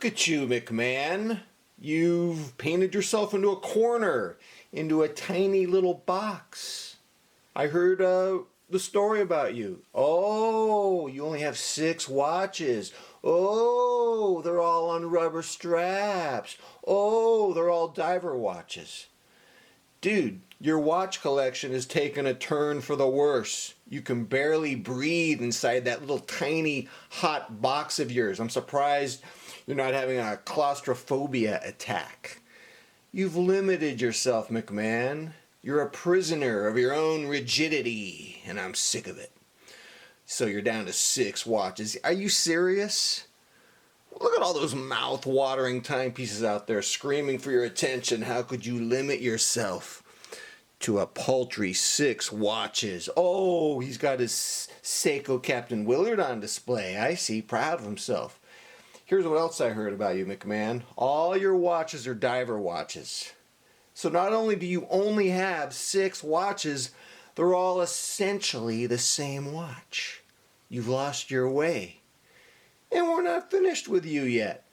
Look at you, McMahon. You've painted yourself into a corner, into a tiny little box. I heard the story about you. Oh, you only have 6 watches. Oh, they're all on rubber straps. Oh, they're all diver watches. Dude, your watch collection has taken a turn for the worse. You can barely breathe inside that little tiny hot box of yours. I'm surprised you're not having a claustrophobia attack. You've limited yourself, McMahon. You're a prisoner of your own rigidity, and I'm sick of it. So you're down to 6 watches. Are you serious? Look at all those mouth-watering timepieces out there screaming for your attention. How could you limit yourself to a paltry 6 watches? Oh, he's got his Seiko Captain Willard on display. I see, proud of himself. Here's what else I heard about you, McMahon. All your watches are diver watches. So not only do you only have 6 watches, they're all essentially the same watch. You've lost your way. And we're not finished with you yet.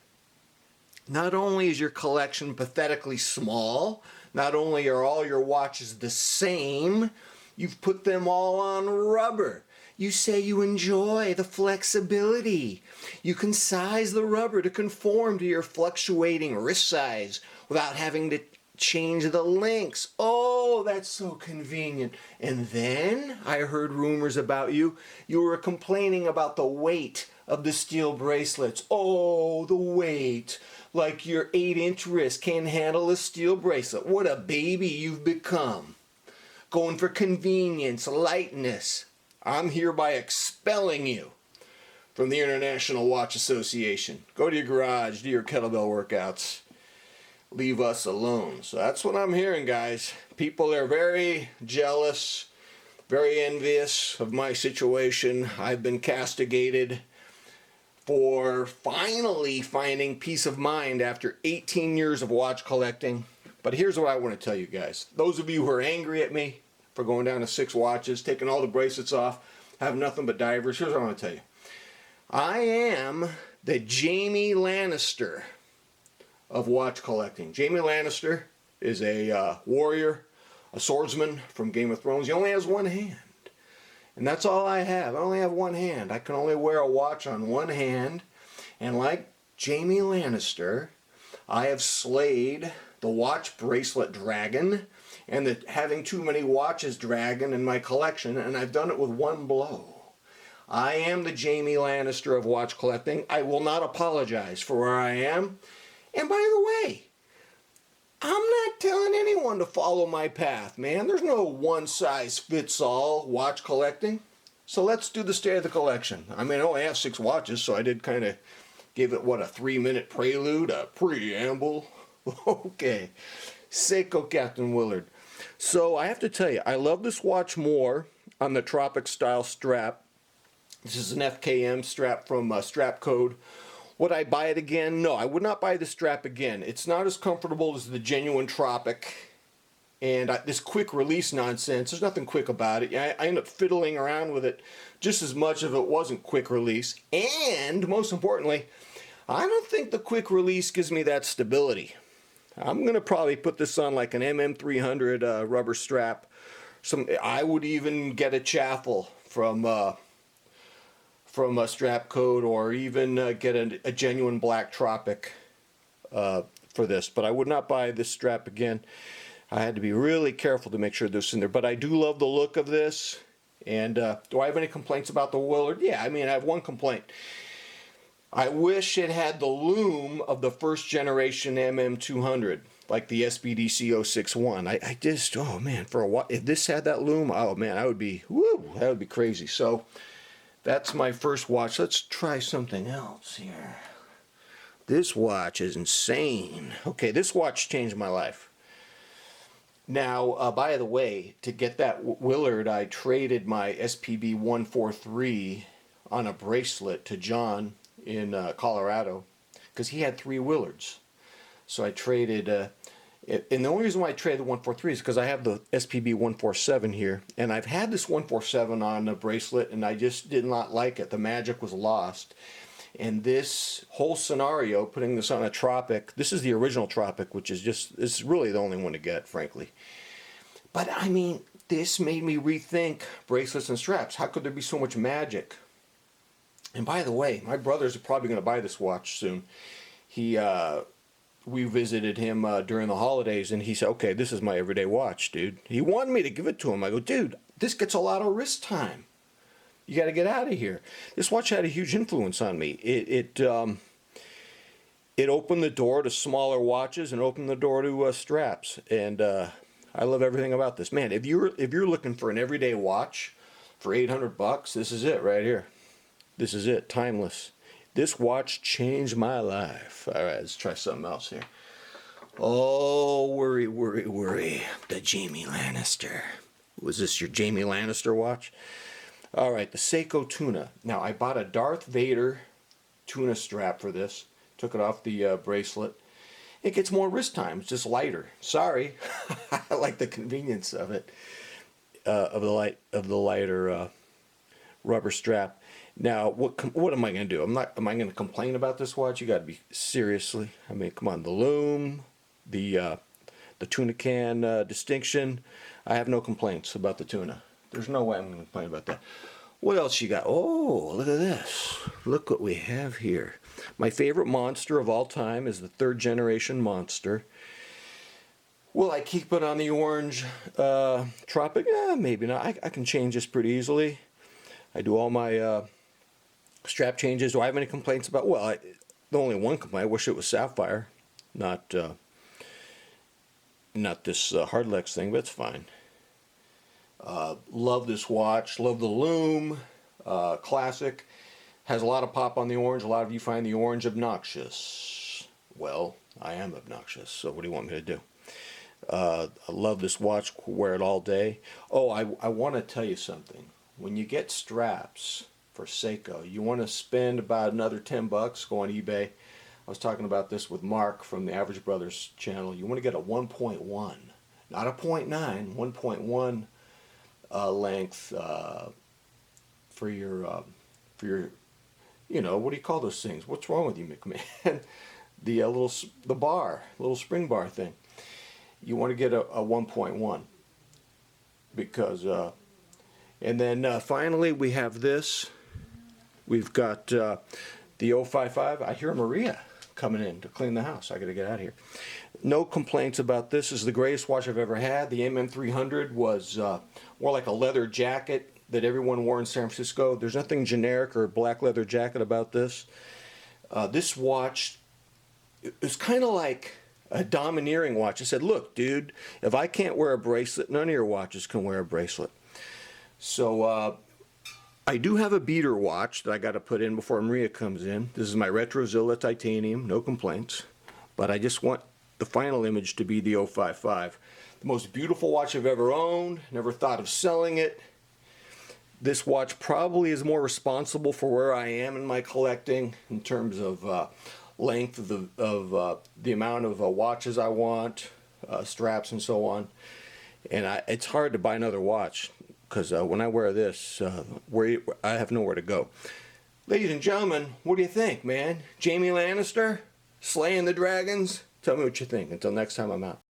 Not only is your collection pathetically small, not only are all your watches the same, you've put them all on rubber. You say you enjoy the flexibility. You can size the rubber to conform to your fluctuating wrist size without having to change the links. Oh, that's so convenient. And then I heard rumors about you. You were complaining about the weight of the steel bracelets. Oh, the weight. Like your 8-inch wrist can't handle a steel bracelet. What a baby you've become. Going for convenience, lightness. I'm hereby expelling you from the International Watch Association. Go to your garage, do your kettlebell workouts. Leave us alone. So that's what I'm hearing, guys. People are very jealous, very envious of my situation. I've been castigated for finally finding peace of mind after 18 years of watch collecting. But here's what I want to tell you guys. Those of you who are angry at me for going down to 6 watches, taking all the bracelets off, have nothing but divers, here's what I want to tell you. I am the Jaime Lannister of watch collecting. Jaime Lannister is a warrior, a swordsman from Game of Thrones. He only has one hand. And that's all I have. I only have one hand. I can only wear a watch on one hand. And like Jaime Lannister, I have slayed the watch bracelet dragon and the having too many watches dragon in my collection, and I've done it with one blow. I am the Jaime Lannister of watch collecting. I will not apologize for where I am. And by the way, I'm not telling anyone to follow my path, man. There's no one-size-fits-all watch collecting. So let's do the state of the collection. I mean, I only have 6 watches, so I did kind of give it, what, a 3-minute prelude, a preamble. Okay, Seiko Captain Willard. So I have to tell you, I love this watch more on the Tropic style strap. This is an FKM strap from Strap Code. Would I buy it again? No, I would not buy the strap again. It's not as comfortable as the genuine Tropic. And this quick release nonsense, there's nothing quick about it. I end up fiddling around with it just as much if it wasn't quick release. And most importantly, I don't think the quick release gives me that stability. I'm going to probably put this on like an MM300 rubber strap. I would even get a chaffle from a Strap Code, or even get a genuine black Tropic for this. But I would not buy this strap again. I had to be really careful to make sure this is in there. But I do love the look of this. And do I have any complaints about the Willard? Yeah, I mean, I have one complaint. I wish it had the loom of the first generation MM200, like the SBDC 061. I just, oh man, for a while, if this had that loom, oh man, I would be, woo, that would be crazy. So that's my first watch. Let's try something else here. This watch is insane. Okay, this watch changed my life. Now, by the way, to get that Willard, I traded my SPB 143 on a bracelet to John in Colorado, because he had 3 Willards. So I traded, and the only reason why I traded the 143 is because I have the SPB 147 here, and I've had this 147 on a bracelet, and I just did not like it. The magic was lost. And this whole scenario, putting this on a Tropic, this is the original Tropic, which is just, it's really the only one to get, frankly. But I mean, this made me rethink bracelets and straps. How could there be so much magic? And by the way, my brother's probably going to buy this watch soon. We visited him during the holidays, and he said, okay, this is my everyday watch, dude. He wanted me to give it to him. I go, dude, this gets a lot of wrist time. You got to get out of here. This watch had a huge influence on me. It opened the door to smaller watches and opened the door to straps. And I love everything about this. Man, if you're looking for an everyday watch for $800, this is it right here. This is it. Timeless. This watch changed my life. All right, let's try something else here. Oh, worry, worry, worry. The Jaime Lannister. Was this your Jaime Lannister watch? All right, the Seiko Tuna. Now, I bought a Darth Vader tuna strap for this. Took it off the bracelet. It gets more wrist time. It's just lighter. Sorry. I like the convenience of it. Of the lighter rubber strap. Now, what am I going to do? Am I going to complain about this watch? You got to be seriously. I mean, come on. The lume, the tuna can distinction. I have no complaints about the tuna. There's no way I'm going to complain about that. What else you got? Oh, look at this. Look what we have here. My favorite monster of all time is the 3rd generation monster. Will I keep it on the orange Tropic? Maybe not. I can change this pretty easily. I do all my strap changes. Do I have any complaints about? Well, the only one complaint. I wish it was sapphire, not this Hardlex thing, but it's fine. Love this watch. Love the lume. Classic. Has a lot of pop on the orange. A lot of you find the orange obnoxious. Well, I am obnoxious, so what do you want me to do? I love this watch. Wear it all day. Oh, I want to tell you something. When you get straps for Seiko, you want to spend about another $10. Go on eBay. I was talking about this with Mark from the Average Brothers channel. You want to get a 1.1, not a 0.9, 1.1 length for your you know, what do you call those things? What's wrong with you, McMahon? the bar, little spring bar thing. You want to get a 1.1 because and then finally we have this. We've got the 055. I hear Maria coming in to clean the house. I got to get out of here. No complaints about this. This is the greatest watch I've ever had. The MM300 was more like a leather jacket that everyone wore in San Francisco. There's nothing generic or black leather jacket about this. This watch is kind of like a domineering watch. I said, look, dude, if I can't wear a bracelet, none of your watches can wear a bracelet. So I do have a beater watch that I got to put in before Maria comes in. This is my Retrozilla titanium, no complaints. But I just want the final image to be the 055. The most beautiful watch I've ever owned. Never thought of selling it. This watch probably is more responsible for where I am in my collecting in terms of length of the amount of watches I want, straps and so on. And it's hard to buy another watch because when I wear this, I have nowhere to go. Ladies and gentlemen, what do you think, man? Jaime Lannister? Slaying the dragons? Tell me what you think. Until next time, I'm out.